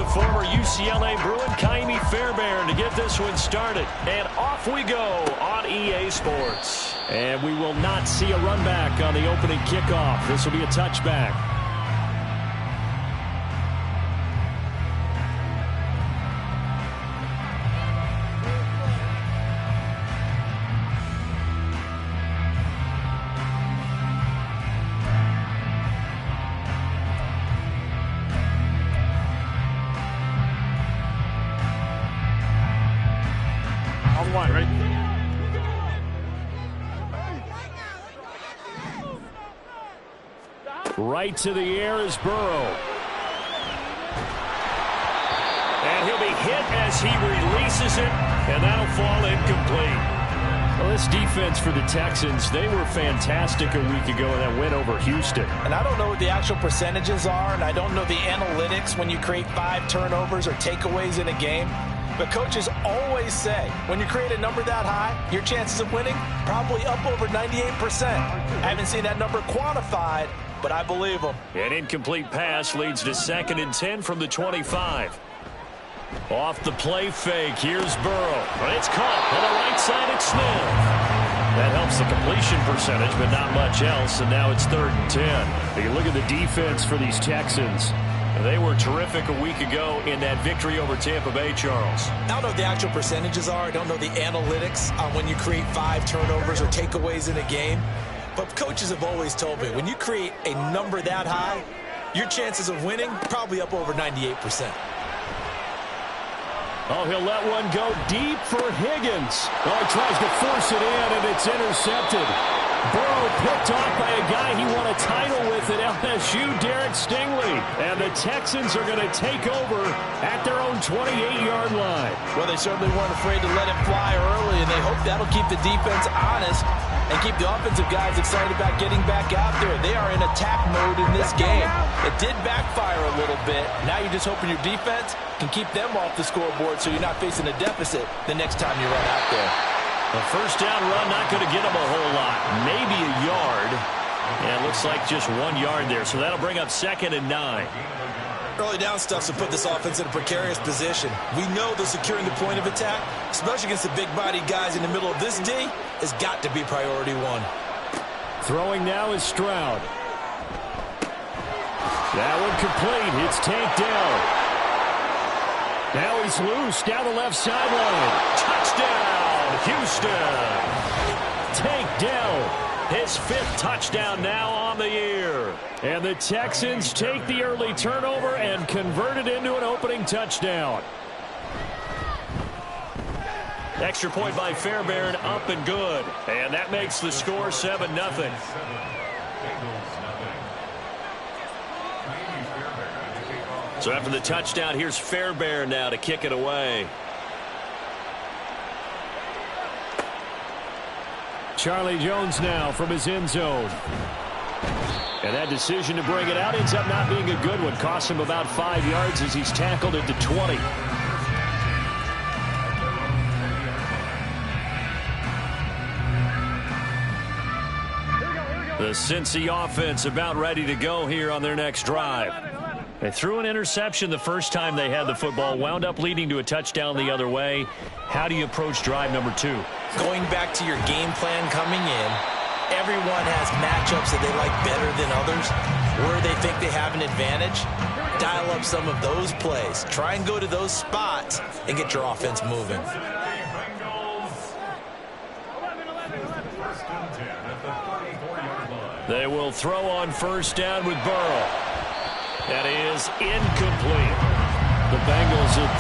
the former UCLA Bruin, Kaimi Fairbairn, to get this one started. And off we go on EA Sports. And we will not see a run back on the opening kickoff. This will be a touchback. Right to the air is Burrow. And he'll be hit as he releases it, and that'll fall incomplete. Well, this defense for the Texans, they were fantastic a week ago in that win over Houston. And I don't know what the actual percentages are, and I don't know the analytics when you create 5 turnovers or takeaways in a game. But coaches always say, when you create a number that high, your chances of winning probably up over 98%. I haven't seen that number quantified, but I believe them. An incomplete pass leads to 2nd and 10 from the 25. Off the play fake, here's Burrow. But it's caught on the right side, it's Smith. That helps the completion percentage, but not much else, and now it's 3rd and 10. You look at the defense for these Texans. They were terrific a week ago in that victory over Tampa Bay, Charles. I don't know what the actual percentages are. I don't know the analytics on when you create 5 turnovers or takeaways in a game. But coaches have always told me, when you create a number that high, your chances of winning probably up over 98%. Oh, he'll let one go deep for Higgins. Oh, he tries to force it in, and it's intercepted. Burrow picked off by a guy he won a title with at LSU, Derek Stingley. And the Texans are going to take over at their own 28-yard line. Well, they certainly weren't afraid to let it fly early, and they hope that'll keep the defense honest and keep the offensive guys excited about getting back out there. They are in attack mode in this game. It did backfire a little bit. Now you're just hoping your defense can keep them off the scoreboard so you're not facing a deficit the next time you run out there. A first down run, not going to get them a whole lot. Maybe a yard. And it looks like just 1 yard there. So that'll bring up 2nd and 9. Early down stuff to put this offense in a precarious position. We know that securing the point of attack, especially against the big-bodied guys in the middle of this D, has got to be priority 1. Throwing now is Stroud. That one complete. It's tanked down. Now he's loose down the left sideline. Touchdown, Houston. Tanked down. His 5th touchdown now on the year. And the Texans take the early turnover and convert it into an opening touchdown. Extra point by Fairbairn, up and good. And that makes the score 7-0. So after the touchdown, here's Fairbairn now to kick it away. Charlie Jones now from his end zone. And that decision to bring it out ends up not being a good one. Costs him about 5 yards as he's tackled at the 20. The Cincy offense about ready to go here on their next drive. They threw an interception the first time they had the football, wound up leading to a touchdown the other way. How do you approach drive number 2? Going back to your game plan coming in, everyone has matchups that they like better than others. Where they think they have an advantage, dial up some of those plays. Try and go to those spots and get your offense moving. They will throw on first down with Burrow. That is incomplete. The Bengals at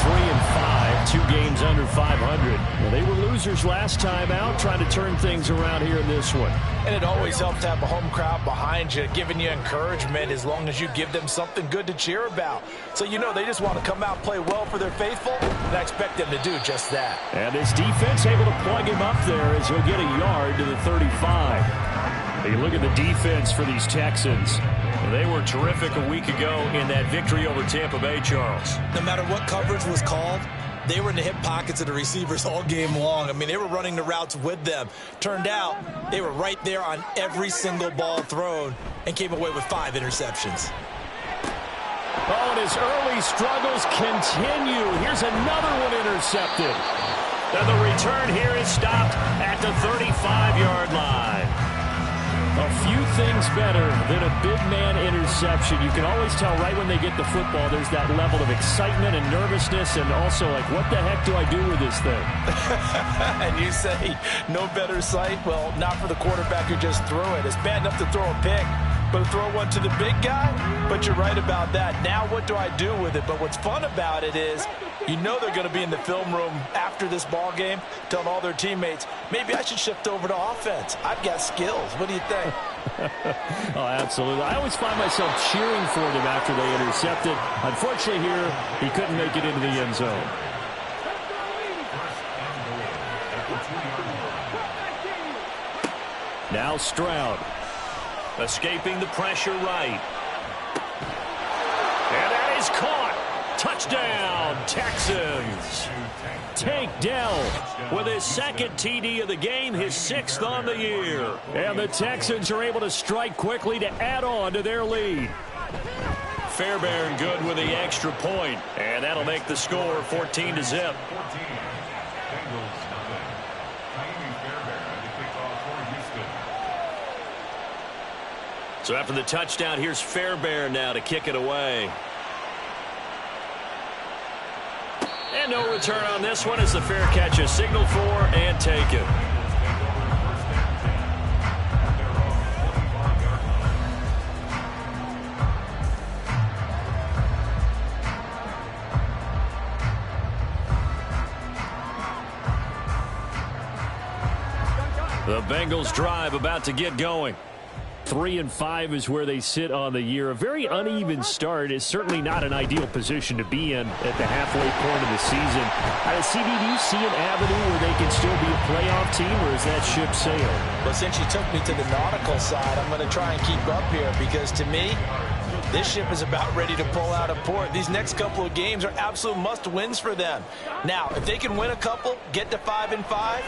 3-5, 2 games under 500. Well, they were losers last time out, trying to turn things around here in this one. And it always helps to have a home crowd behind you, giving you encouragement as long as you give them something good to cheer about. So you know they just want to come out and play well for their faithful, and I expect them to do just that. And this defense able to plug him up there as he'll get a yard to the 35. You look at the defense for these Texans. They were terrific a week ago in that victory over Tampa Bay, Charles. No matter what coverage was called, they were in the hip pockets of the receivers all game long. I mean, they were running the routes with them. Turned out they were right there on every single ball thrown and came away with 5 interceptions. Oh, and his early struggles continue. Here's another one intercepted. And the return here is stopped at the 35-yard line. A few things better than a big man interception. You can always tell right when they get the football, there's that level of excitement and nervousness, and also like, what the heck do I do with this thing? And you say no better sight? Well, not for the quarterback who just threw it. It's bad enough to throw a pick, but throw one to the big guy? But you're right about that. Now what do I do with it? But what's fun about it is you know they're going to be in the film room after this ball game telling all their teammates, maybe I should shift over to offense. I've got skills. What do you think? Oh, absolutely. I always find myself cheering for them after they intercepted. Unfortunately here, he couldn't make it into the end zone. Now Stroud. Escaping the pressure right. And that is caught. Touchdown, Texans. Tank Dell with his second TD of the game, his 6th on the year. And the Texans are able to strike quickly to add on to their lead. Fairbairn good with the extra point. And that'll make the score 14-0. So after the touchdown, here's Fairbairn now to kick it away. And no return on this one as the fair catch is signaled for and taken. The Bengals drive about to get going. 3-5 is where they sit on the year. A very uneven start is certainly not an ideal position to be in at the halfway point of the season. CD, do you see an avenue where they can still be a playoff team, or is that ship sailed? Well, since you took me to the nautical side, I'm going to try and keep up here because to me, this ship is about ready to pull out of port. These next couple of games are absolute must-wins for them. Now, if they can win a couple, get to 5-5,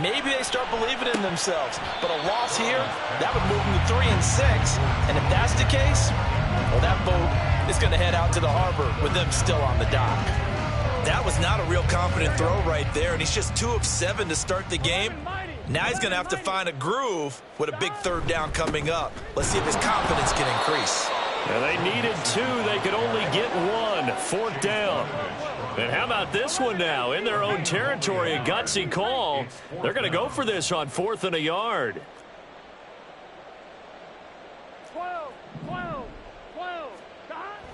maybe they start believing in themselves. But a loss here, that would move them to 3-6. And if that's the case, well, that boat is going to head out to the harbor with them still on the dock. That was not a real confident throw right there, and he's just 2 of 7 to start the game. Now he's going to have to find a groove with a big 3rd down coming up. Let's see if his confidence can increase. Yeah, they needed 2. They could only get 1. 4th down. And how about this one now? In their own territory, a gutsy call. They're going to go for this on 4th and a yard. 12.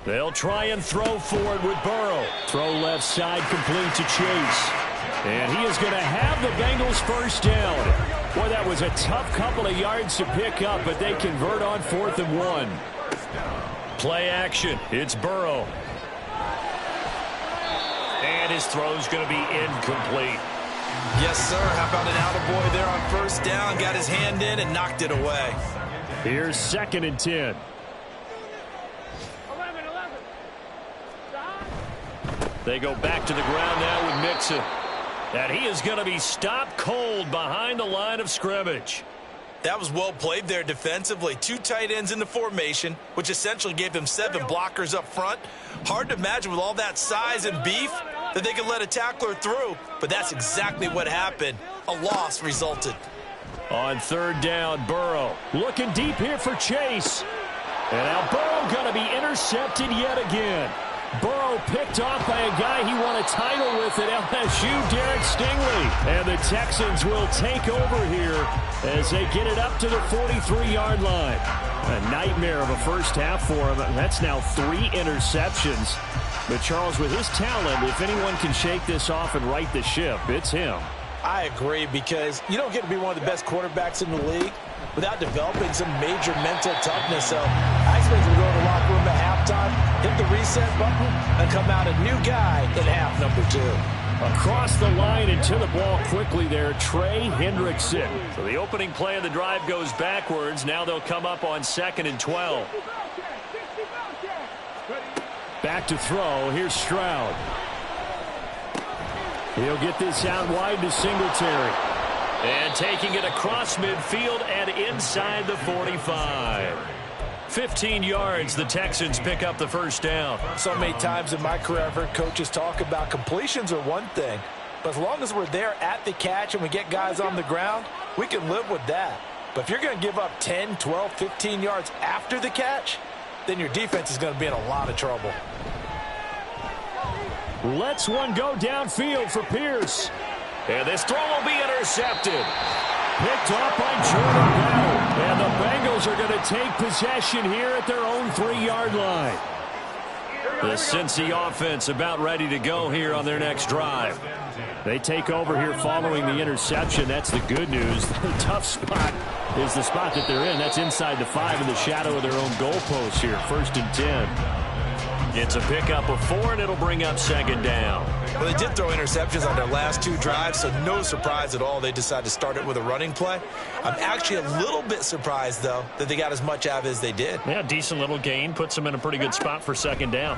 They'll try and throw for it with Burrow. Throw left side complete to Chase. And he is going to have the Bengals 1st down. Boy, that was a tough couple of yards to pick up, but they convert on 4th and 1. Play action. It's Burrow. And his throw's going to be incomplete. Yes, sir. How about an attaboy there on 1st down? Got his hand in and knocked it away. Here's 2nd and 10. 11. They go back to the ground now with Mixon. And he is going to be stopped cold behind the line of scrimmage. That was well played there defensively. 2 tight ends in the formation, which essentially gave them 7 blockers up front. Hard to imagine with all that size and beef that they could let a tackler through, but that's exactly what happened. A loss resulted. On 3rd down, Burrow looking deep here for Chase. And now Burrow going to be intercepted yet again. Burrow picked off by a guy he won a title with at LSU, Derek Stingley. And the Texans will take over here as they get it up to the 43-yard line. A nightmare of a first half for him. That's now 3 interceptions. But Charles, with his talent, if anyone can shake this off and right the ship, it's him. I agree, because you don't get to be one of the best quarterbacks in the league without developing some major mental toughness. So I expect him to go to the locker room at halftime, hit the reset button, and come out a new guy in half number 2. Across the line and to the ball quickly there, Trey Hendrickson. So the opening play of the drive goes backwards. Now they'll come up on 2nd and 12. Back to throw. Here's Stroud. He'll get this out wide to Singletary. And taking it across midfield and inside the 45. 15 yards, the Texans pick up the first down. So many times in my career I've heard coaches talk about completions are one thing, but as long as we're there at the catch and we get guys on the ground, we can live with that. But if you're going to give up 10, 12, 15 yards after the catch, then your defense is going to be in a lot of trouble. Lets one go downfield for Pierce. And this throw will be intercepted. Picked off by Jordan Bell. And the Bengals are going to take possession here at their own 3-yard line. The Cincy offense about ready to go here on their next drive. They take over here following the interception. That's the good news. The tough spot is the spot that they're in. That's inside the 5 in the shadow of their own goalpost here. 1st and 10. It's a pickup of 4, and it'll bring up 2nd down. Well, they did throw interceptions on their last 2 drives, so no surprise at all they decided to start it with a running play. I'm actually a little bit surprised, though, that they got as much out of it as they did. Yeah, decent little gain. Puts them in a pretty good spot for 2nd down.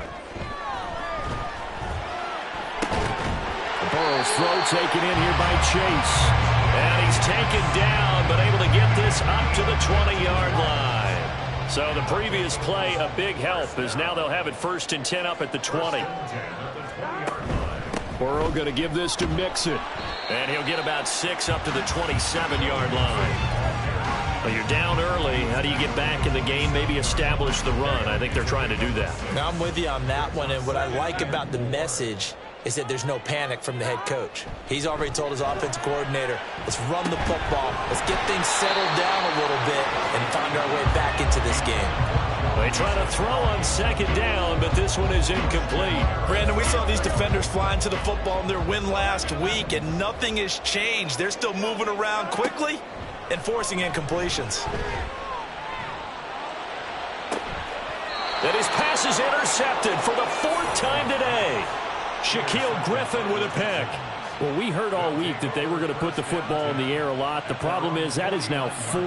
Burrow's throw taken in here by Chase. And he's taken down, but able to get this up to the 20-yard line. So the previous play, a big help, as now they'll have it 1st and 10 up at the 20. Burrow going to give this to Mixon. And he'll get about 6 up to the 27-yard line. Well, you're down early. How do you get back in the game? Maybe establish the run. I think they're trying to do that. Now, I'm with you on that one, and what I like about the message is that there's no panic from the head coach. He's already told his offensive coordinator, let's run the football, let's get things settled down a little bit and find our way back into this game. They try to throw on 2nd down, but this one is incomplete. Brandon, we saw these defenders flying to the football in their win last week, and nothing has changed. They're still moving around quickly and forcing incompletions. And his pass is intercepted for the 4th time today. Shaquille Griffin with a pick. Well, we heard all week that they were going to put the football in the air a lot. The problem is that is now 4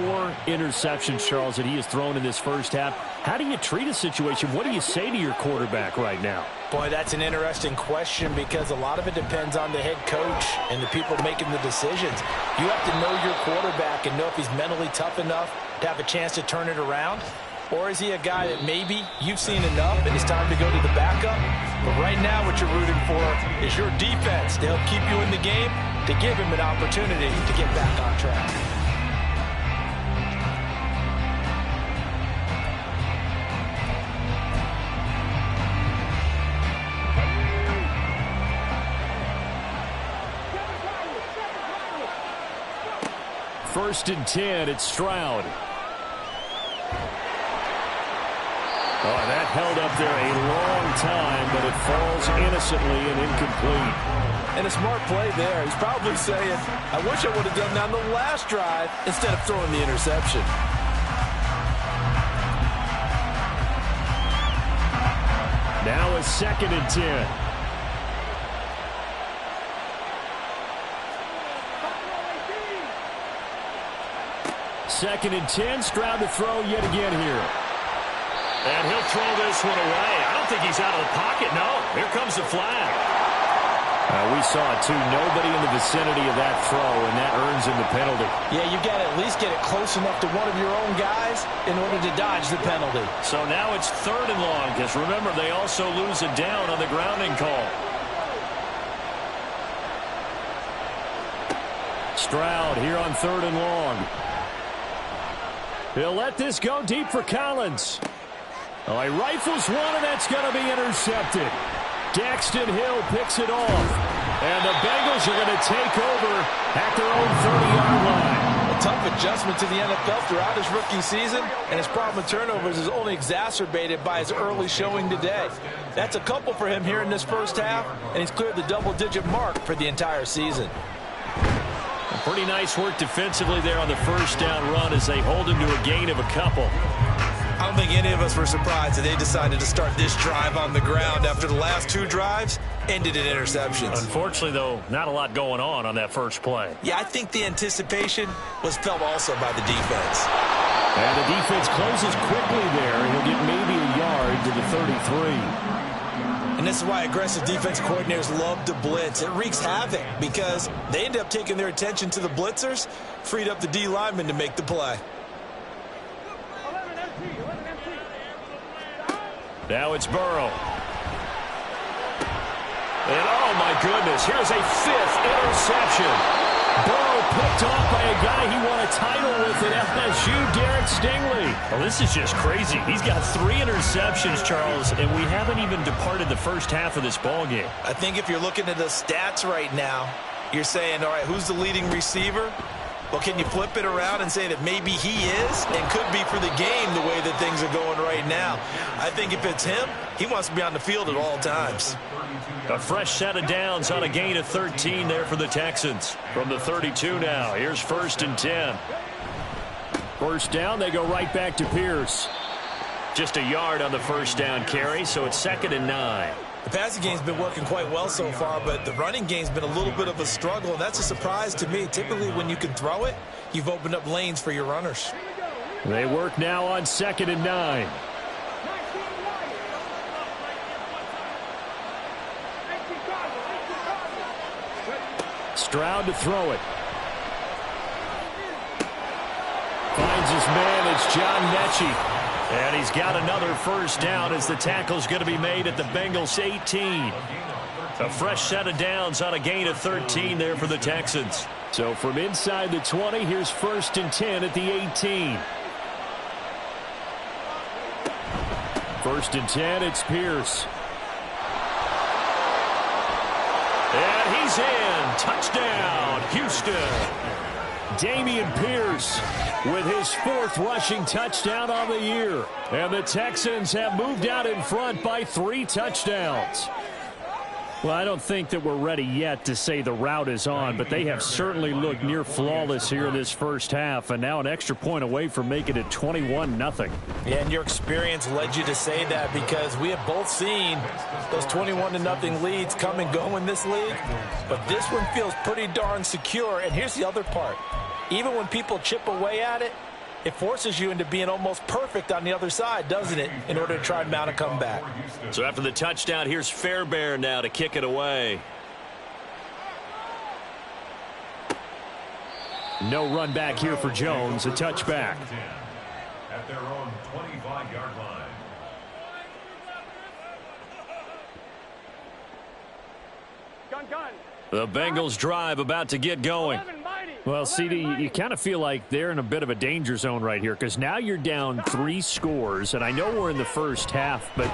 interceptions, Charles, that he has thrown in this first half. How do you treat a situation? What do you say to your quarterback right now? Boy, that's an interesting question because a lot of it depends on the head coach and the people making the decisions. You have to know your quarterback and know if he's mentally tough enough to have a chance to turn it around. Or is he a guy that maybe you've seen enough and it's time to go to the backup? But right now what you're rooting for is your defense to help keep you in the game, to give him an opportunity to get back on track. First and 10, it's Stroud. Oh, that held up there a long time, but it falls innocently and incomplete. And a smart play there. He's probably saying, I wish I would have done that on the last drive instead of throwing the interception. Now a 2nd and 10. Second and 10, Stroud to throw yet again here. And he'll throw this one away. I don't think he's out of the pocket, no. Here comes the flag. We saw it, too. Nobody in the vicinity of that throw, and that earns him the penalty. Yeah, you got to at least get it close enough to one of your own guys in order to dodge the penalty. So now it's 3rd and long, because remember, they also lose a down on the grounding call. Stroud here on 3rd and long. He'll let this go deep for Collins. Oh, he rifles one, and that's going to be intercepted. Daxton Hill picks it off. And the Bengals are going to take over at their own 30-yard line. A tough adjustment to the NFL throughout his rookie season, and his problem with turnovers is only exacerbated by his early showing today. That's a couple for him here in this first half, and he's cleared the double-digit mark for the entire season. Pretty nice work defensively there on the first down run as they hold him to a gain of a couple. I don't think any of us were surprised that they decided to start this drive on the ground after the last 2 drives ended in interceptions. Unfortunately, though, not a lot going on that first play. Yeah, I think the anticipation was felt also by the defense. And the defense closes quickly there. He'll get maybe a yard to the 33. And this is why aggressive defense coordinators love to blitz. It wreaks havoc because they end up taking their attention to the blitzers, freed up the D lineman to make the play. Now it's Burrow. And oh my goodness, here's a 5th interception. Burrow picked off by a guy he won a title with at LSU, Derek Stingley. Well, this is just crazy. He's got 3 interceptions, Charles, and we haven't even departed the first half of this ballgame. I think if you're looking at the stats right now, you're saying, all right, who's the leading receiver? Well, can you flip it around and say that maybe he is and could be for the game the way that things are going right now? I think if it's him, he wants to be on the field at all times. A fresh set of downs on a gain of 13 there for the Texans. From the 32 now, here's 1st and 10. First down, they go right back to Pierce. Just a yard on the first down carry, so it's 2nd and 9. The passing game's been working quite well so far, but the running game's been a little bit of a struggle, and that's a surprise to me. Typically, when you can throw it, you've opened up lanes for your runners. They work now on 2nd and 9. Stroud to throw it. Finds his man. It's John Mechie. And he's got another first down as the tackle's going to be made at the Bengals 18. A fresh set of downs on a gain of 13 there for the Texans. So from inside the 20, here's 1st and 10 at the 18. 1st and 10, it's Pierce. And he's in. Touchdown, Houston. Dameon Pierce with his 4th rushing touchdown on the year. And the Texans have moved out in front by 3 touchdowns. Well, I don't think that we're ready yet to say the route is on, but they have certainly looked near flawless here in this first half, and now an extra point away from making it 21-0. Yeah, and your experience led you to say that because we have both seen those 21-0 leads come and go in this league, but this one feels pretty darn secure. And here's the other part. Even when people chip away at it, it forces you into being almost perfect on the other side, doesn't it, in order to try and mount a comeback. So after the touchdown, here's Fairbairn now to kick it away. No run back here for Jones, a touchback. At their own 25-yard line. The Bengals drive about to get going. Well, CD, you kind of feel like they're in a bit of a danger zone right here because now you're down 3 scores, and I know we're in the first half, but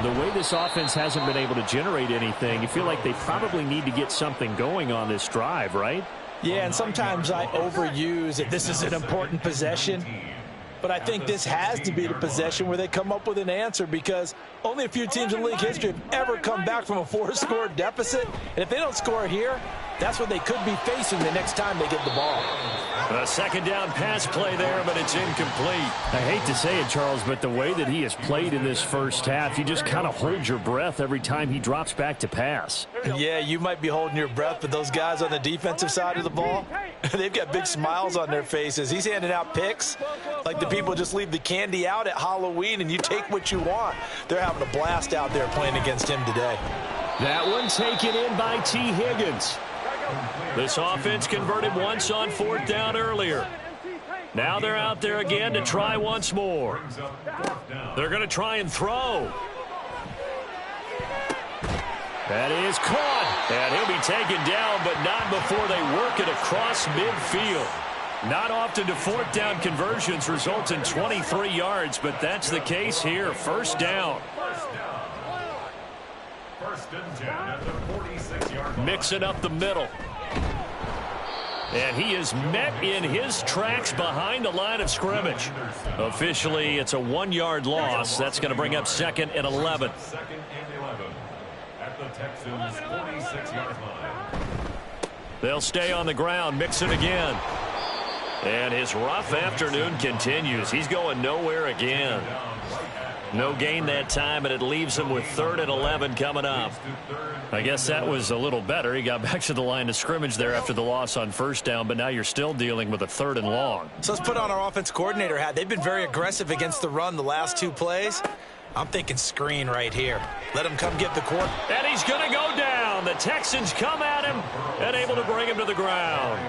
the way this offense hasn't been able to generate anything, you feel like they probably need to get something going on this drive, right? Yeah, and sometimes I overuse it. This is an important possession. But I think this has to be the possession where they come up with an answer because only a few teams in league history have ever come back from a 4-score deficit. And if they don't score here, that's what they could be facing the next time they get the ball. A 2nd down pass play there, but it's incomplete. I hate to say it, Charles, but the way that he has played in this first half, you just kind of hold your breath every time he drops back to pass. Yeah, you might be holding your breath, but those guys on the defensive side of the ball, they've got big smiles on their faces. He's handing out picks like the people just leave the candy out at Halloween and you take what you want. They're having a blast out there playing against him today. That one taken in by T. Higgins. This offense converted once on 4th down earlier. Now they're out there again to try once more. They're going to try and throw. That is caught. And he'll be taken down, but not before they work it across midfield. Not often do 4th down conversions result in 23 yards, but that's the case here. 1st down. 1st and 10 at the 46-yard line. Mixing up the middle. And he is met in his tracks behind the line of scrimmage. Officially, it's a 1-yard loss. That's going to bring up 2nd and 11. 2nd and 11 at the Texans' 46-yard line. They'll stay on the ground, mix it again. And his rough afternoon continues. He's going nowhere again. No gain that time, and it leaves him with 3rd and 11 coming up. I guess that was a little better. He got back to the line of scrimmage there after the loss on 1st down, but now you're still dealing with a 3rd and long. So let's put on our offense coordinator hat. They've been very aggressive against the run the last 2 plays. I'm thinking screen right here. Let him come get the court. And he's going to go down. The Texans come at him and able to bring him to the ground.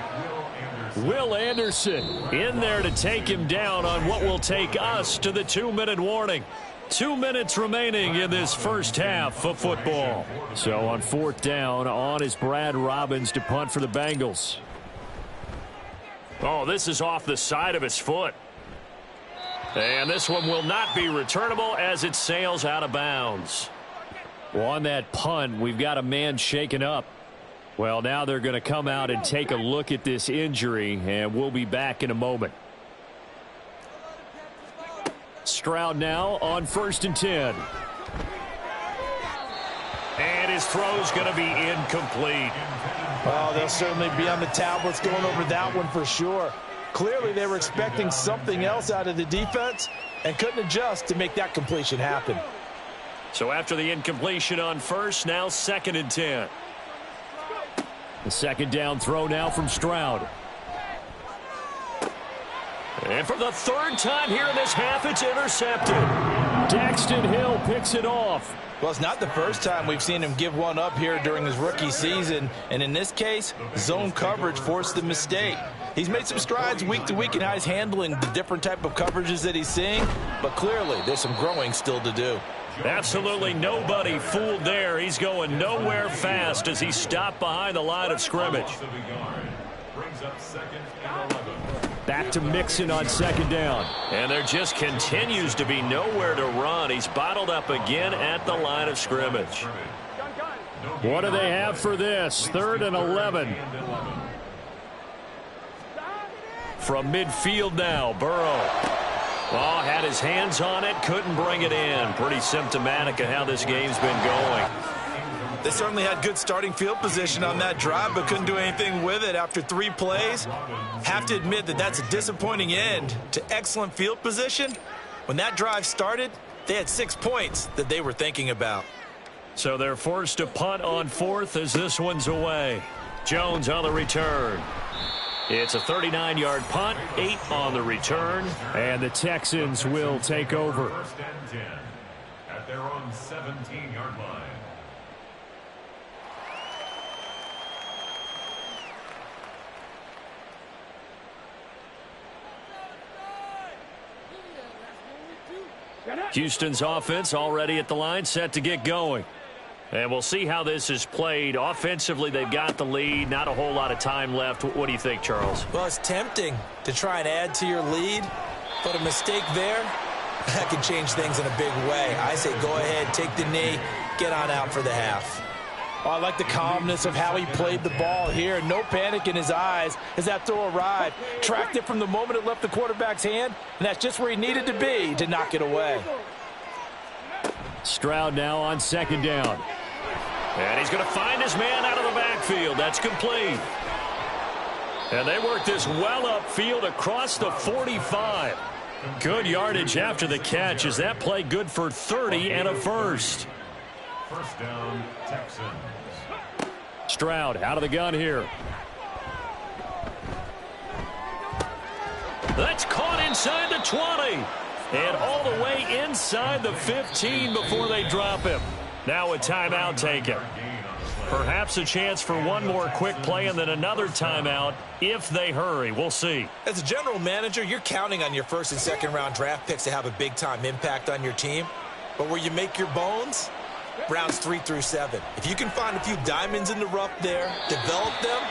Will Anderson in there to take him down on what will take us to the 2-minute warning. 2 minutes remaining in this first half of football. So on 4th down, on is Brad Robbins to punt for the Bengals. Oh, this is off the side of his foot. And this one will not be returnable as it sails out of bounds. Well, on that punt, we've got a man shaken up. Well, now they're going to come out and take a look at this injury, and we'll be back in a moment. Stroud now on 1st and 10. And his throw's going to be incomplete. Oh, they'll certainly be on the tablets going over that one for sure. Clearly, they were expecting something else out of the defense and couldn't adjust to make that completion happen. So after the incompletion on 1st, now 2nd and 10. The 2nd down throw now from Stroud. And for the 3rd time here in this half, it's intercepted. Daxton Hill picks it off. Well, it's not the first time we've seen him give one up here during his rookie season. And in this case, zone coverage forced the mistake. He's made some strides week to week in how he's handling the different type of coverages that he's seeing. But clearly, there's some growing still to do. Absolutely nobody fooled there. He's going nowhere fast as he stopped behind the line of scrimmage. Back to Mixon on 2nd down. And there just continues to be nowhere to run. He's bottled up again at the line of scrimmage. What do they have for this? 3rd and 11. From midfield now, Burrow. Oh, had his hands on it, couldn't bring it in. Pretty symptomatic of how this game's been going. They certainly had good starting field position on that drive, but couldn't do anything with it after 3 plays. Have to admit that that's a disappointing end to excellent field position. When that drive started, they had 6 points that they were thinking about. So they're forced to punt on 4th as this one's away. Jones on the return. It's a 39-yard punt, 8 on the return, and the Texans will take over. 1st and 10 at their own 17-yard line. Houston's offense already at the line, set to get going. And we'll see how this is played. Offensively, they've got the lead. Not a whole lot of time left. What do you think, Charles? Well, it's tempting to try and add to your lead, but a mistake there, that can change things in a big way. I say go ahead, take the knee, get on out for the half. Oh, I like the calmness of how he played the ball here. No panic in his eyes as that throw arrived. Tracked it from the moment it left the quarterback's hand, and that's just where he needed to be to knock it away. Stroud now on 2nd down. And he's going to find his man out of the backfield. That's complete. And they work this well upfield across the 45. Good yardage after the catch. Is that play good for 30 and a first? 1st down, Texans. Stroud out of the gun here. That's caught inside the 20. And all the way inside the 15 before they drop him. Now a timeout taken. Perhaps a chance for one more quick play and then another timeout if they hurry. We'll see. As a general manager, you're counting on your 1st and 2nd round draft picks to have a big-time impact on your team. But where you make your bones, rounds 3 through 7. If you can find a few diamonds in the rough there, develop them,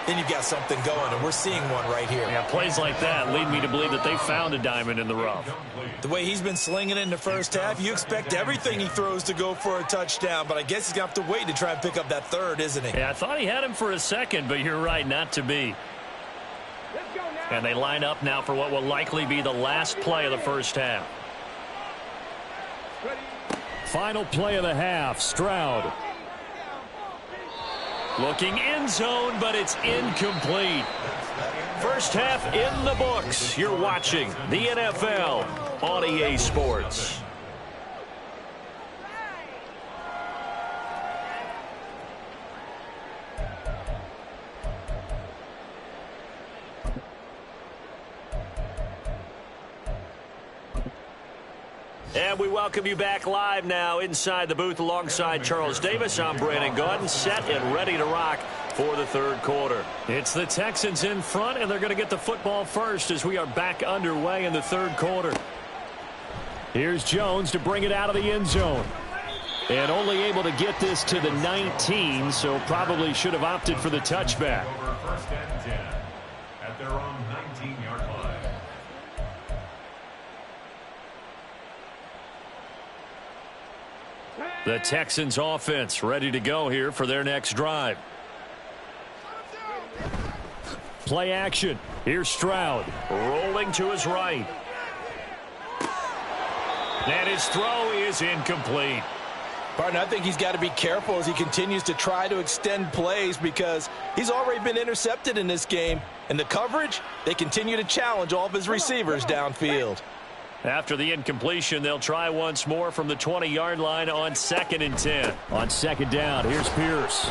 then you've got something going, and we're seeing one right here. Yeah, plays like that lead me to believe that they found a diamond in the rough. The way he's been slinging it in the first half, you expect everything he throws to go for a touchdown, but I guess he's going to have to wait to try and pick up that 3rd, isn't he? Yeah, I thought he had him for a second, but you're right, not to be. And they line up now for what will likely be the last play of the first half. Final play of the half, Stroud. Looking end zone, but it's incomplete. First half in the books. You're watching the NFL on EA Sports. And we welcome you back live now inside the booth alongside Charles Davis. I'm Brandon Gaudin, set and ready to rock for the 3rd quarter. It's the Texans in front, and they're going to get the football first as we are back underway in the 3rd quarter. Here's Jones to bring it out of the end zone. And only able to get this to the 19, so probably should have opted for the touchback. First and 10 at their own 19-yard line. The Texans offense ready to go here for their next drive. Play action. Here's Stroud rolling to his right. And his throw is incomplete. Partner, I think he's got to be careful as he continues to try to extend plays because he's already been intercepted in this game. And the coverage, they continue to challenge all of his receivers downfield. After the incompletion, they'll try once more from the 20-yard line on 2nd and 10. On second down, here's Pierce.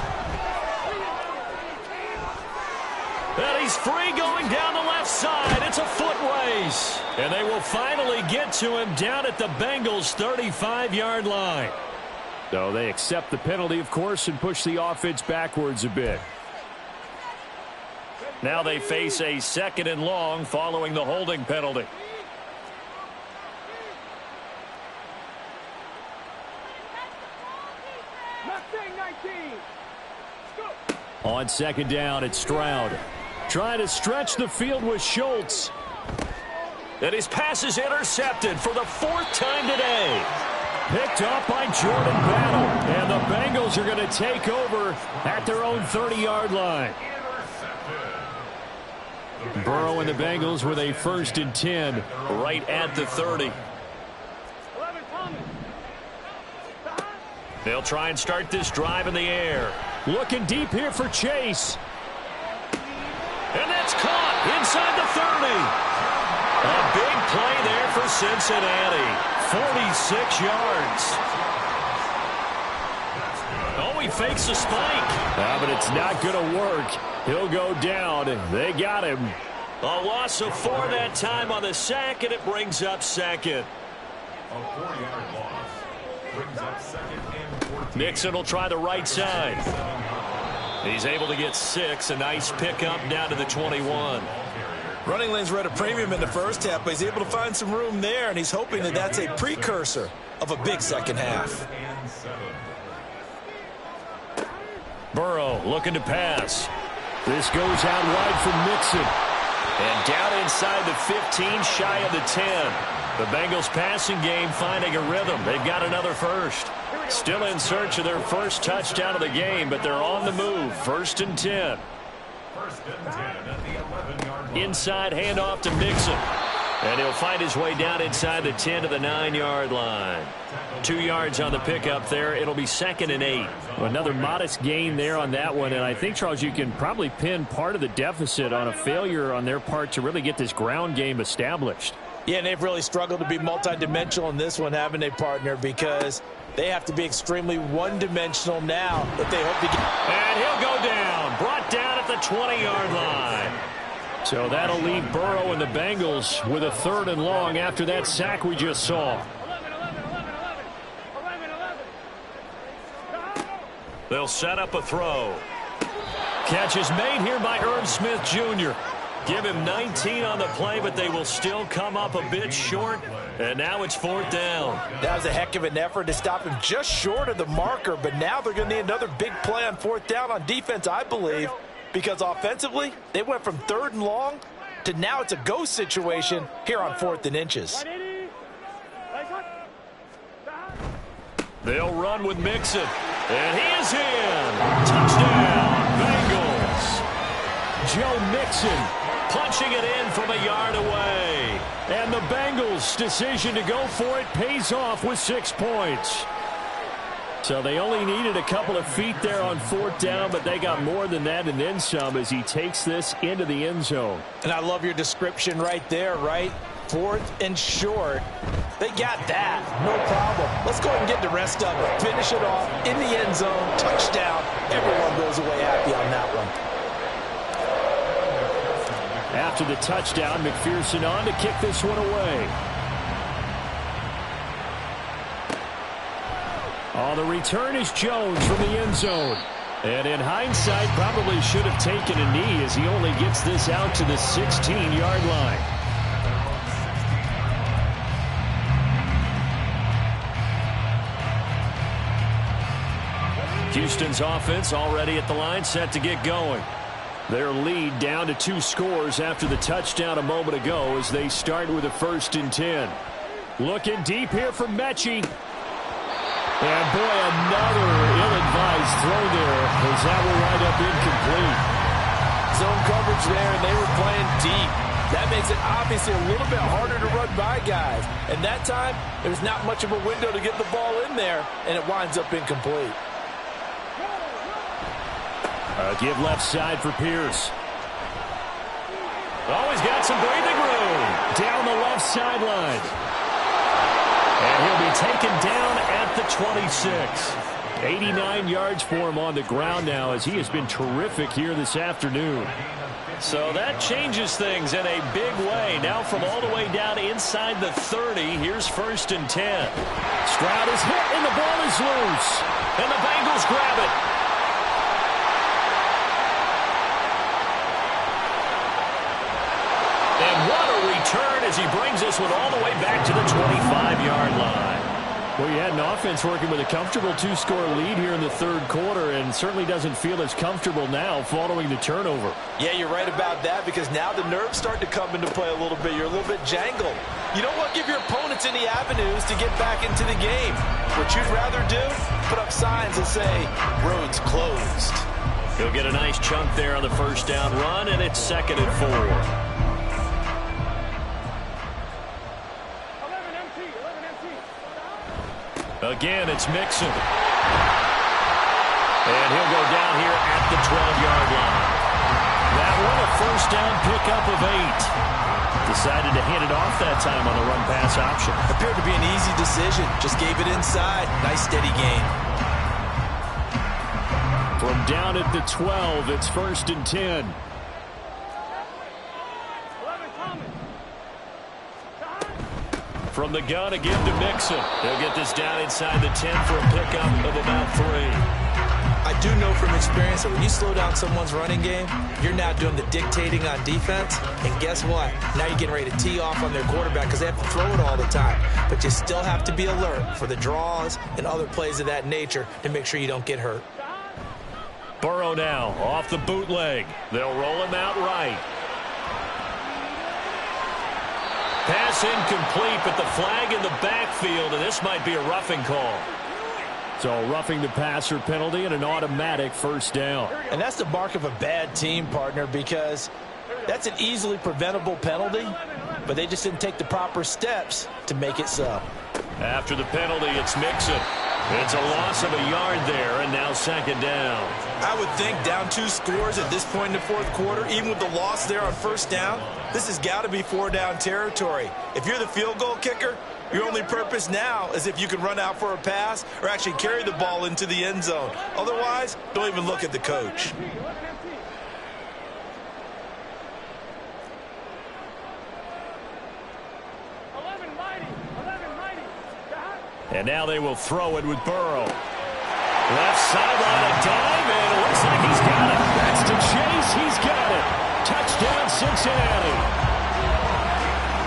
And he's free going down the left side. It's a foot race. And they will finally get to him down at the Bengals' 35-yard line. So they accept the penalty, of course, and push the offense backwards a bit. Now they face a 2nd and long following the holding penalty. On second down, it's Stroud. Trying to stretch the field with Schultz. And his pass is intercepted for the 4th time today. Picked up by Jordan Battle. And the Bengals are going to take over at their own 30-yard line. Burrow and the Bengals with a 1st and 10 right at the 30. They'll try and start this drive in the air. Looking deep here for Chase. And that's caught inside the 30. A big play there for Cincinnati. 46 yards. Oh, he fakes a spike. But it's not going to work. He'll go down. They got him. A loss of 4 that time on the sack, and it brings up 2nd. A 4-yard loss brings up 2nd and 14. Nixon will try the right side. He's able to get 6. A nice pickup down to the 21. Running lanes were at a premium in the first half, but he's able to find some room there, and he's hoping that that's a precursor of a big second half. Burrow looking to pass. This goes out wide from Nixon. And down inside the 15, shy of the 10. The Bengals passing game finding a rhythm. They've got another first. Still in search of their first touchdown of the game, but they're on the move. 1st and 10. 1st and 10 at the 11-yard line. Inside handoff to Nixon. And he'll find his way down inside the 10 to the 9-yard line. 2 yards on the pickup there. It'll be 2nd and 8. Another modest gain there on that one. And I think, Charles, you can probably pin part of the deficit on a failure on their part to really get this ground game established. Yeah, and they've really struggled to be multidimensional in this one, haven't they, partner? Because they have to be extremely one-dimensional now if they hope to get. And he'll go down. Brought down at the 20-yard line. So that'll leave Burrow and the Bengals with a 3rd and long after that sack we just saw. They'll set up a throw. Catch is made here by Irv Smith Jr. Give him 19 on the play, but they will still come up a bit short. And now it's 4th down. That was a heck of an effort to stop him just short of the marker, but now they're going to need another big play on 4th down on defense, I believe, because offensively, they went from 3rd and long to now it's a go situation here on 4th and inches. They'll run with Mixon. And he is in. Touchdown, Bengals. Joe Mixon punching it in from a yard away. And the Bengals' decision to go for it pays off with 6 points. So they only needed a couple of feet there on 4th down, but they got more than that and then some as he takes this into the end zone. And I love your description right there, right? 4th and short. They got that. No problem. Let's go ahead and get the rest of it. Finish it off in the end zone. Touchdown. Everyone goes away happy on that one. After the touchdown, McPherson on to kick this one away. On the return is Jones from the end zone. And in hindsight, probably should have taken a knee as he only gets this out to the 16-yard line. Houston's offense already at the line, set to get going. Their lead down to 2 scores after the touchdown a moment ago as they start with a 1st and 10. Looking deep here for Mechie. And boy, another ill-advised throw there as that will wind up incomplete. Zone coverage there, and they were playing deep. That makes it obviously a little bit harder to run by guys. And that time, there's not much of a window to get the ball in there, and it winds up incomplete. Give left side for Pierce. Always got some breathing room down the left sideline. And he'll be taken down at the 26. 89 yards for him on the ground now as he has been terrific here this afternoon. So that changes things in a big way. Now from all the way down inside the 30, here's 1st and 10. Stroud is hit and the ball is loose. And the Bengals grab it. And what a return as he brings this one all the way back to the 25-yard line. Well, you had an offense working with a comfortable 2-score lead here in the 3rd quarter and certainly doesn't feel as comfortable now following the turnover. Yeah, you're right about that because now the nerves start to come into play a little bit. You're a little bit jangled. You don't want to give your opponents any avenues to get back into the game. What you'd rather do, put up signs that say, roads closed. He'll get a nice chunk there on the 1st down run, and it's 2nd and 4. Again, it's Mixon. And he'll go down here at the 12-yard line. That one, a 1st down pickup of 8. Decided to hand it off that time on the run-pass option. Appeared to be an easy decision. Just gave it inside. Nice steady gain. From down at the 12, it's 1st and 10. From the gun again to Mixon. He'll get this down inside the 10 for a pickup of about 3. I do know from experience that when you slow down someone's running game, you're now doing the dictating on defense. And guess what? Now you're getting ready to tee off on their quarterback because they have to throw it all the time. But you still have to be alert for the draws and other plays of that nature to make sure you don't get hurt. Burrow now off the bootleg. They'll roll him out right. Pass incomplete, but the flag in the backfield, and this might be a roughing call. So roughing the passer penalty and an automatic 1st down. And that's the mark of a bad team, partner, because that's an easily preventable penalty, but they just didn't take the proper steps to make it so. After the penalty, it's Mixon. It's a loss of a yard there, and now 2nd down. I would think down 2 scores at this point in the 4th quarter, even with the loss there on 1st down, this has got to be 4-down territory. If you're the field goal kicker, your only purpose now is if you can run out for a pass or actually carry the ball into the end zone. Otherwise, don't even look at the coach. And now they will throw it with Burrow. Left sideline, a dive, and it looks like he's got it. That's to Chase. He's got it. Touchdown, Cincinnati.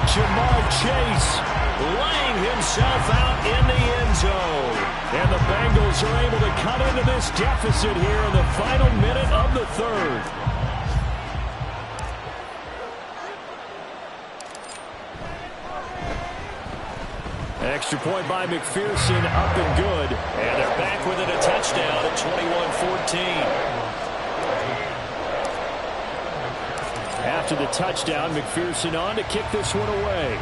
Jamar Chase laying himself out in the end zone. And the Bengals are able to cut into this deficit here in the final minute of the 3rd. Extra point by McPherson, up and good. And they're back within a touchdown at 21-14. After the touchdown, McPherson on to kick this one away.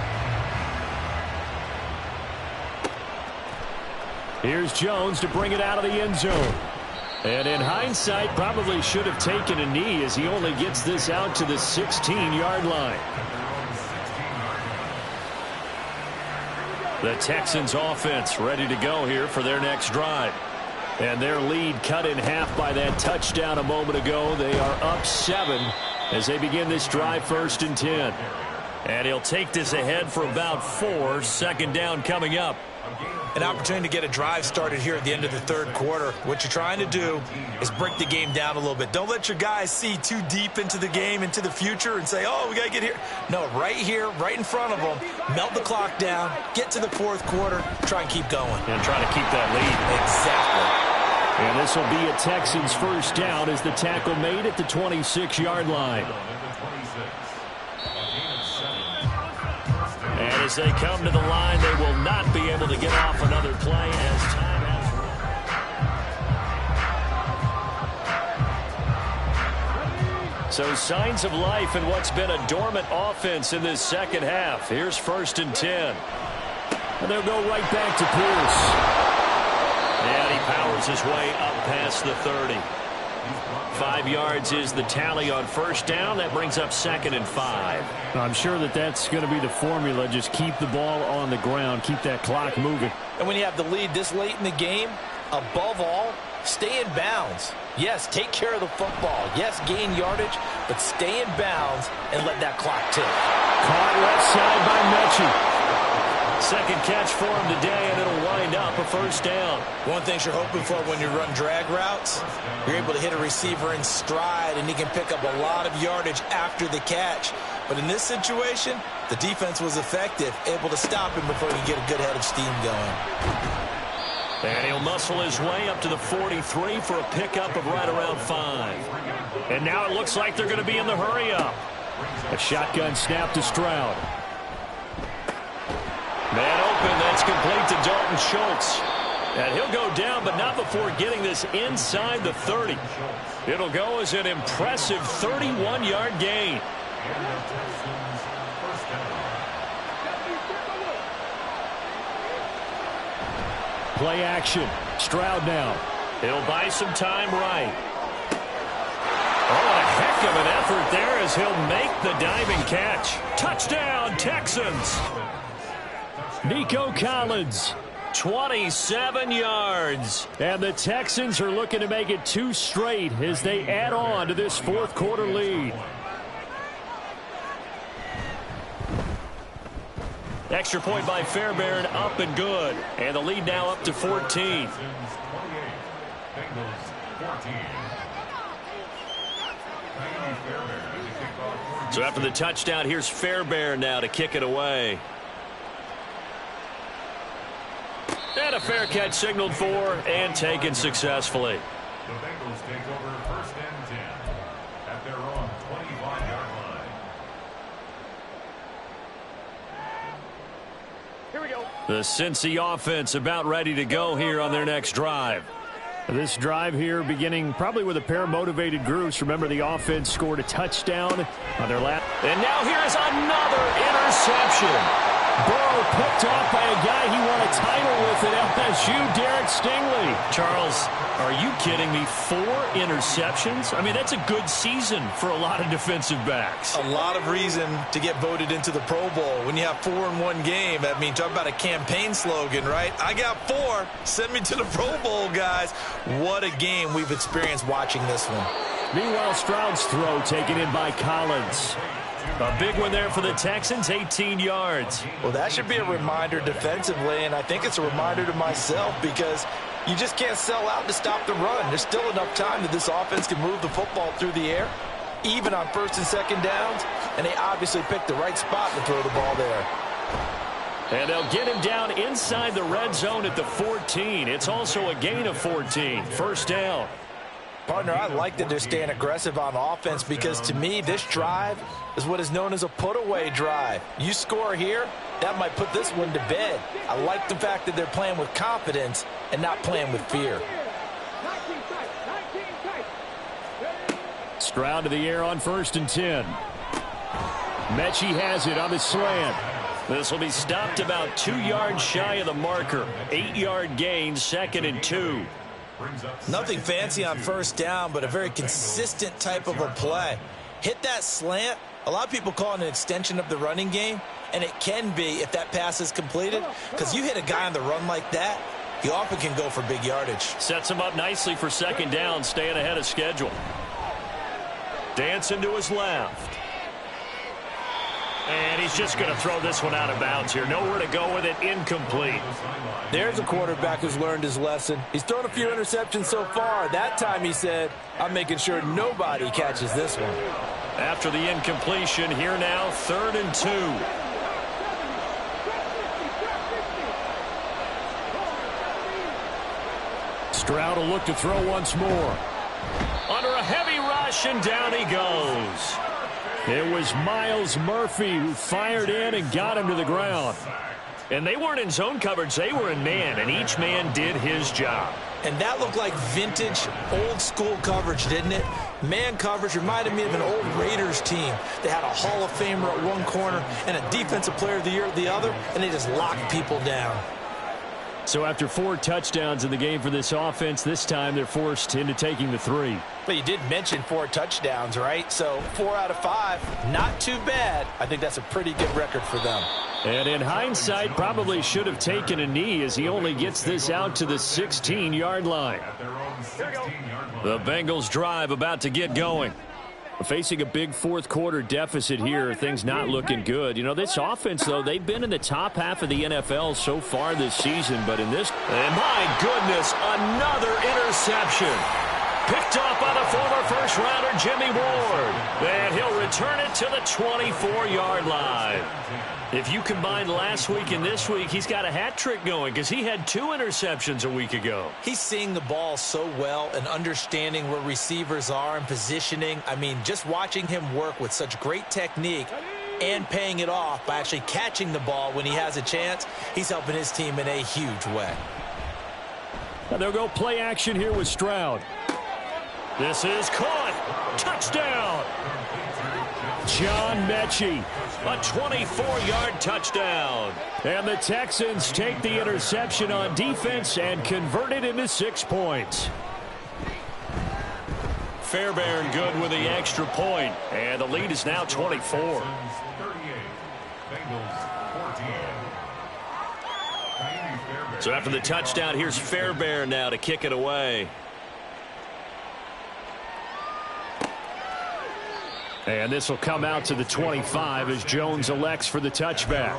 Here's Jones to bring it out of the end zone. And in hindsight, probably should have taken a knee as he only gets this out to the 16-yard line. The Texans offense ready to go here for their next drive. And their lead cut in half by that touchdown a moment ago. They are up 7 as they begin this drive, 1st and 10. And he'll take this ahead for about 4. 2nd down coming up. An opportunity to get a drive started here at the end of the 3rd quarter. What you're trying to do is break the game down a little bit. Don't let your guys see too deep into the game, into the future, and say, oh, we got to get here. No, right here, right in front of them, melt the clock down, get to the 4th quarter, try and keep going. And try to keep that lead. Exactly. And This will be a Texans first down as the tackle made at the 26-yard line. And as they come to the line, they will not be able to get off another play as time has run. So signs of life in what's been a dormant offense in this second half. Here's 1st and 10. And they'll go right back to Pierce. And he powers his way up past the 30. 5 yards is the tally on first down. That brings up 2nd and 5. I'm sure that's going to be the formula. Just keep the ball on the ground. Keep that clock moving. And when you have the lead this late in the game, above all, stay in bounds. Yes, take care of the football. Yes, gain yardage, but stay in bounds and let that clock tick. Caught left side by Mechie. Second catch for him today, and it'll wind up a first down. One thing you're hoping for when you run drag routes, you're able to hit a receiver in stride, and he can pick up a lot of yardage after the catch. But in this situation, the defense was effective, able to stop him before he could get a good head of steam going. And he'll muscle his way up to the 43 for a pickup of right around 5. And now it looks like they're going to be in the hurry-up. A shotgun snap to Stroud. Man open, that's complete to Dalton Schultz. And he'll go down, but not before getting this inside the 30. It'll go as an impressive 31-yard gain. Play action. Stroud now. He'll buy some time right. Oh, a heck of an effort there as he'll make the diving catch. Touchdown, Texans. Nico Collins. 27 yards. And the Texans are looking to make it 2 straight as they add on to this fourth quarter lead. Extra point by Fairbairn, up and good. And the lead now up to 14. So after the touchdown, here's Fairbairn now to kick it away. And a fair catch signaled for and taken successfully. The Bengals take over 1st and 10 at their own 25-yard line. Here we go. The Cincy offense about ready to go here on their next drive. This drive here beginning probably with a pair of motivated groups. Remember, the offense scored a touchdown on their last. And now here's another interception. Burrow picked off by a guy he won a title with at LSU, Derek Stingley. Charles, are you kidding me? 4 interceptions? I mean, that's a good season for a lot of defensive backs. A lot of reason to get voted into the Pro Bowl. When you have 4 in one game, I mean, talk about a campaign slogan, right? I got 4. Send me to the Pro Bowl, guys. What a game we've experienced watching this one. Meanwhile, Stroud's throw taken in by Collins. A big one there for the Texans, 18 yards. Well, that should be a reminder defensively, and I think it's a reminder to myself because you just can't sell out to stop the run. There's still enough time that this offense can move the football through the air, even on 1st and 2nd downs, and they obviously picked the right spot to throw the ball there. And they'll get him down inside the red zone at the 14. It's also a gain of 14. First down. Partner, I like that they're staying aggressive on offense because, to me, this drive is what is known as a put-away drive. You score here, that might put this one to bed. I like the fact that they're playing with confidence and not playing with fear. Stroud to the air on 1st and 10. Mechie has it on the slant. This will be stopped about 2 yards shy of the marker. 8-yard gain, 2nd and 2. Nothing fancy on 1st down, but a very consistent type of a play. Hit that slant. A lot of people call it an extension of the running game, and it can be if that pass is completed, because you hit a guy on the run like that, he often can go for big yardage. Sets him up nicely for 2nd down, staying ahead of schedule. Dancing to his left. And he's just going to throw this one out of bounds here. Nowhere to go with it. Incomplete. There's a quarterback who's learned his lesson. He's thrown a few interceptions so far. That time he said, I'm making sure nobody catches this one. After the incompletion, here now, 3rd and 2. Stroud will look to throw once more. Under a heavy rush, and down he goes. It was Miles Murphy who fired in and got him to the ground. And they weren't in zone coverage, they were in man, and each man did his job. And that looked like vintage, old-school coverage, didn't it? Man coverage reminded me of an old Raiders team. They had a Hall of Famer at one corner and a Defensive Player of the Year at the other, and they just locked people down. So after 4 touchdowns in the game for this offense, this time they're forced into taking the 3. But you did mention 4 touchdowns, right? So 4 out of 5, not too bad. I think that's a pretty good record for them. And in hindsight, probably should have taken a knee as he only gets this out to the 16-yard line. The Bengals drive about to get going. Facing a big fourth-quarter deficit here, things not looking good. You know, this offense, though, they've been in the top half of the NFL so far this season, but in this... And my goodness, another interception. Picked off by the former first-rounder Jimmy Ward. And he'll return it to the 24-yard line. If you combine last week and this week, he's got a hat trick going because he had 2 interceptions a week ago. He's seeing the ball so well and understanding where receivers are and positioning. I mean, just watching him work with such great technique and paying it off by actually catching the ball when he has a chance, he's helping his team in a huge way. And they'll go play action here with Stroud. This is caught. Touchdown. John Mechie. A 24-yard touchdown. And the Texans take the interception on defense and convert it into 6 points. Fairbairn good with the extra point. And the lead is now 24. So after the touchdown, here's Fairbairn now to kick it away. And this will come out to the 25 as Jones elects for the touchback.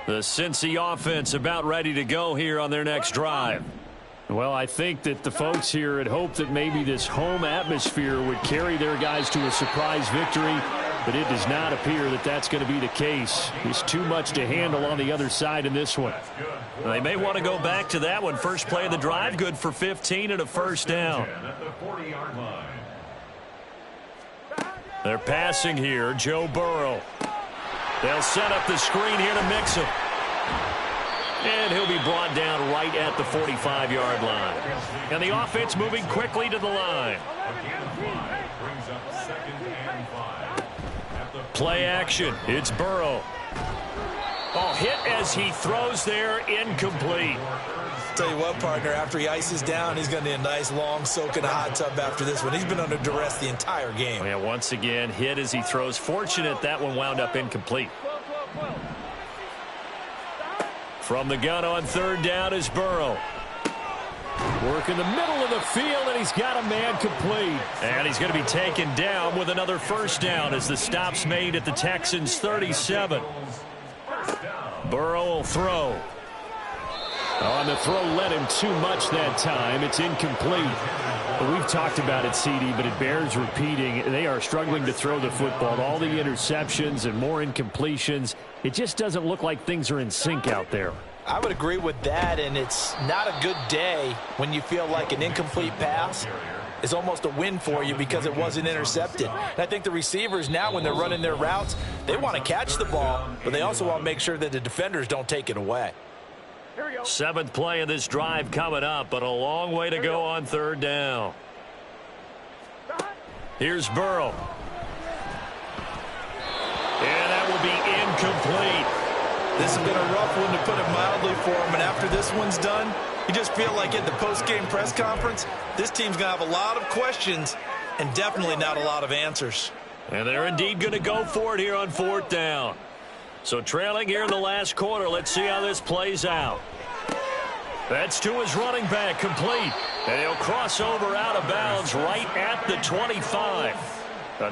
The Cincy offense about ready to go here on their next drive. Well, I think that the folks here had hoped that maybe this home atmosphere would carry their guys to a surprise victory, but it does not appear that that's going to be the case. There's too much to handle on the other side in this one. They may want to go back to that one. First play of the drive, good for 15 and a first down. They're passing here, Joe Burrow. They'll set up the screen here to mix him. And he'll be brought down right at the 45-yard line. And the offense moving quickly to the line. Play action. It's Burrow. Oh, hit as he throws there, incomplete. Tell you what, partner, after he ices down, he's going to need a nice long soak in a hot tub after this one. He's been under duress the entire game. Yeah, once again, hit as he throws. Fortunate that one wound up incomplete. From the gun on third down is Burrow. Work in the middle of the field, and he's got a man complete. And he's going to be taken down with another first down as the stop's made at the Texans' 37. Burrow will throw. On the throw, led him too much that time. It's incomplete. Well, we've talked about it, CD, but it bears repeating. They are struggling to throw the football. All the interceptions and more incompletions. It just doesn't look like things are in sync out there. I would agree with that, and it's not a good day when you feel like an incomplete pass is almost a win for you because it wasn't intercepted. And I think the receivers now, when they're running their routes, they want to catch the ball, but they also want to make sure that the defenders don't take it away. 7th play of this drive coming up, but a long way to go on third down. Here's Burrow. And that will be incomplete. This has been a rough one, to put it mildly, for him. And after this one's done, you just feel like at the post-game press conference, this team's going to have a lot of questions and definitely not a lot of answers. And they're indeed going to go for it here on fourth down. So trailing here in the last quarter, let's see how this plays out. That's to his running back, complete. And he'll cross over out of bounds right at the 25.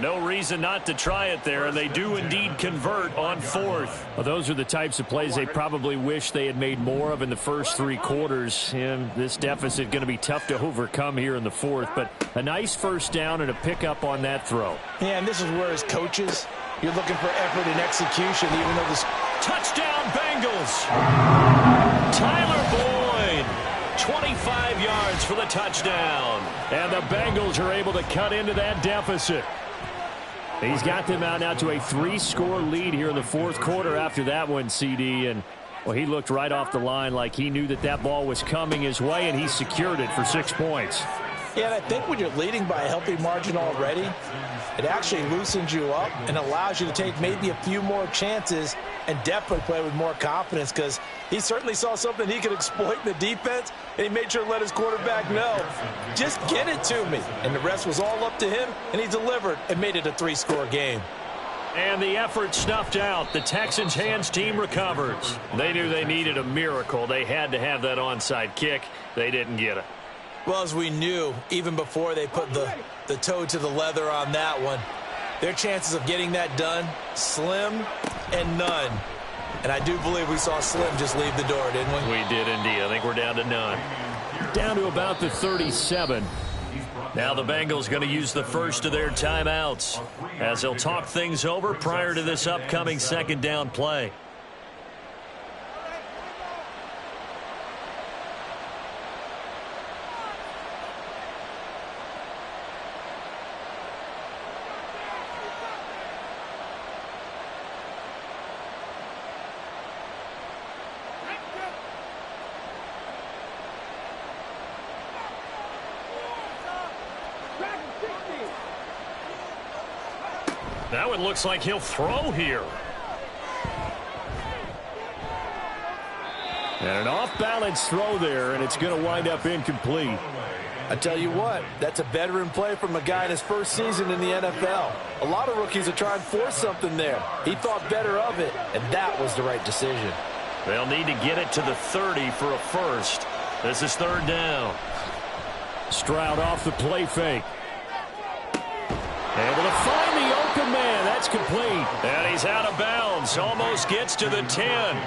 No reason not to try it there, and they do indeed convert on fourth. Well, those are the types of plays they probably wish they had made more of in the first 3 quarters. And this deficit going to be tough to overcome here in the fourth, but a nice first down and a pickup on that throw. Yeah, and this is where, as coaches, you're looking for effort and execution, even though this... Touchdown Bengals. Tyler Boyd, 25 yards for the touchdown. And the Bengals are able to cut into that deficit. He's got them out now to a 3-score lead here in the fourth quarter after that one, CD. And, well, he looked right off the line like he knew that that ball was coming his way, and he secured it for 6 points. Yeah, and I think when you're leading by a healthy margin already, it actually loosens you up and allows you to take maybe a few more chances and definitely play with more confidence, because he certainly saw something he could exploit in the defense, and he made sure to let his quarterback know, just get it to me. And the rest was all up to him, and he delivered and made it a 3-score game. And the effort snuffed out. The Texans' hands team recovers. They knew they needed a miracle. They had to have that onside kick. They didn't get it. Well, as we knew, even before they put the toe to the leather on that one, their chances of getting that done, slim and none. And I do believe we saw Slim just leave the door, didn't we? We did indeed. I think we're down to none. Down to about the 37. Now the Bengals going to use the first of their timeouts as they'll talk things over prior to this upcoming second down play. That one looks like he'll throw here. And an off-balance throw there, and it's going to wind up incomplete. I tell you what, that's a veteran play from a guy in his first season in the NFL. A lot of rookies are trying to force something there. He thought better of it, and that was the right decision. They'll need to get it to the 30 for a first. This is third down. Stroud off the play fake. Able to find the open man. That's complete. And he's out of bounds. Almost gets to the 10.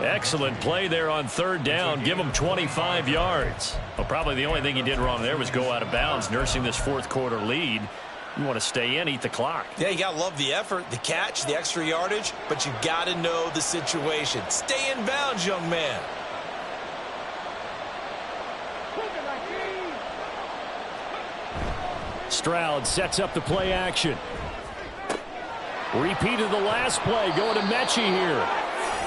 Excellent play there on third down. Give him 25 yards. Well, probably the only thing he did wrong there was go out of bounds, nursing this fourth quarter lead. You want to stay in, eat the clock. Yeah, you got to love the effort, the catch, the extra yardage, but you got to know the situation. Stay in bounds, young man. Stroud sets up the play action. Repeat of the last play, going to Mechie here.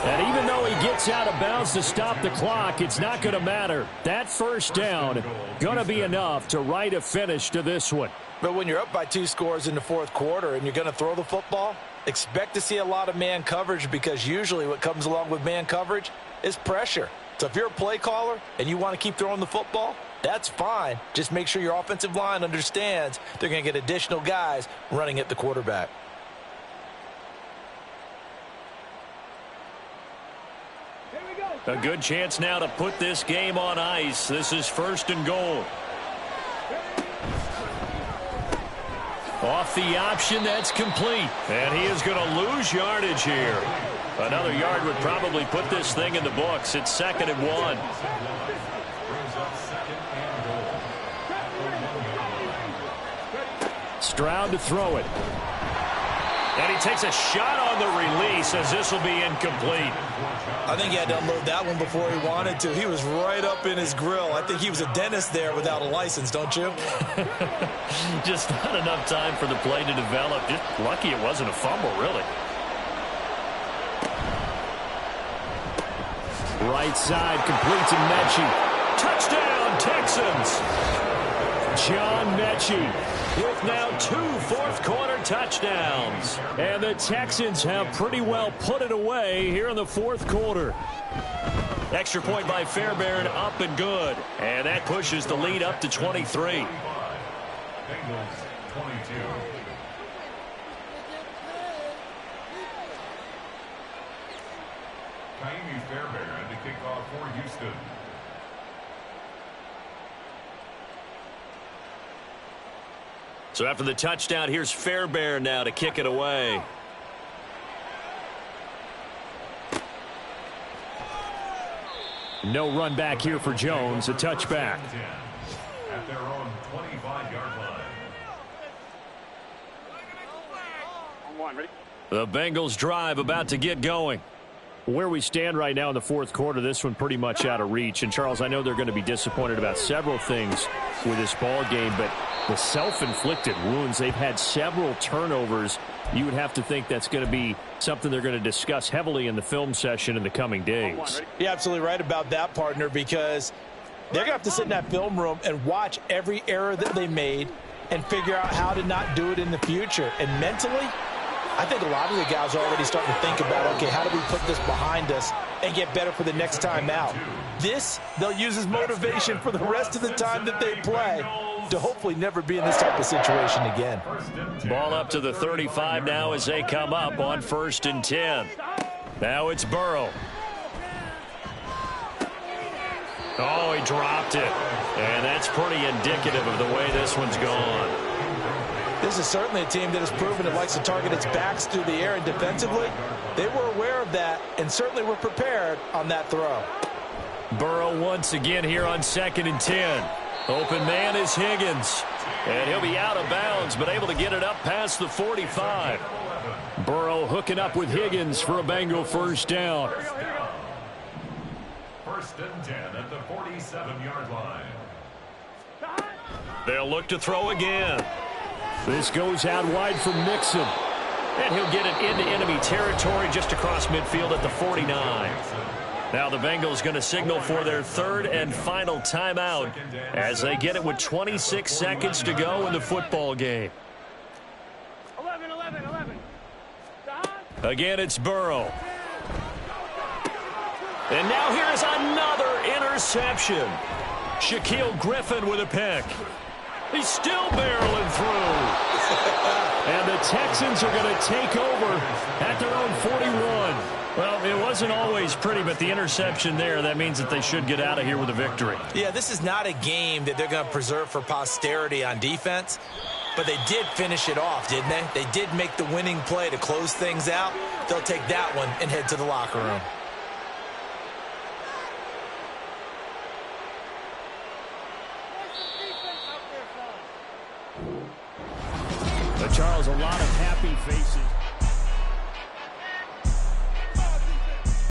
And even though he gets out of bounds to stop the clock, it's not going to matter. That first down going to be enough to write a finish to this one. But when you're up by 2 scores in the fourth quarter and you're going to throw the football, expect to see a lot of man coverage, because usually what comes along with man coverage is pressure. So if you're a play caller and you want to keep throwing the football, that's fine. Just make sure your offensive line understands they're going to get additional guys running at the quarterback. A good chance now to put this game on ice. This is first and goal. Off the option, that's complete. And he is going to lose yardage here. Another yard would probably put this thing in the books. It's 2nd and 1. Stroud to throw it. And he takes a shot on the release as this will be incomplete. I think he had to unload that one before he wanted to. He was right up in his grill. I think he was a dentist there without a license, don't you? Just not enough time for the play to develop. Just lucky it wasn't a fumble, really. Right side, complete to Mechie. Touchdown, Texans! John Mechie with now 2 fourth-quarter touchdowns. And the Texans have pretty well put it away here in the fourth quarter. Extra point by Fairbairn, up and good. And that pushes the lead up to 23. Bengals 22. Kaimi Fairbairn to kick off for Houston. So after the touchdown, here's Fairbairn now to kick it away. No run back here for Jones, a touchback. At their own 25-yard line. The Bengals drive about to get going. Where we stand right now in the fourth quarter, this one pretty much out of reach. And, Charles, I know they're going to be disappointed about several things with this ball game, but the self-inflicted wounds, they've had several turnovers. You would have to think that's going to be something they're going to discuss heavily in the film session in the coming days. You're absolutely right about that, partner, because they're going to have to sit in that film room and watch every error that they made and figure out how to not do it in the future. And mentally, I think a lot of the guys are already starting to think about, okay, how do we put this behind us and get better for the next time out? This, they'll use as motivation for the rest of the time that they play to hopefully never be in this type of situation again. Ball up to the 35 now as they come up on 1st and 10. Now it's Burrow. Oh, he dropped it. And that's pretty indicative of the way this one's gone. This is certainly a team that has proven it likes to target its backs through the air, and defensively, they were aware of that and certainly were prepared on that throw. Burrow once again here on 2nd and 10. Open man is Higgins. And he'll be out of bounds, but able to get it up past the 45. Burrow hooking up with Higgins for a Bengal first down. 1st and 10 at the 47-yard line. They'll look to throw again. This goes out wide for Mixon. And he'll get it into enemy territory just across midfield at the 49. Now the Bengals going to signal for their 3rd and final timeout as they get it with 26 seconds to go in the football game. 11. Again, it's Burrow. And now here's another interception. Shaquille Griffin with a pick. He's still barreling through. And the Texans are going to take over at their own 41. Well, it wasn't always pretty, but the interception there, that means that they should get out of here with a victory. Yeah, this is not a game that they're going to preserve for posterity on defense, but they did finish it off, didn't they? They did make the winning play to close things out. They'll take that one and head to the locker room. Charles, a lot of happy faces.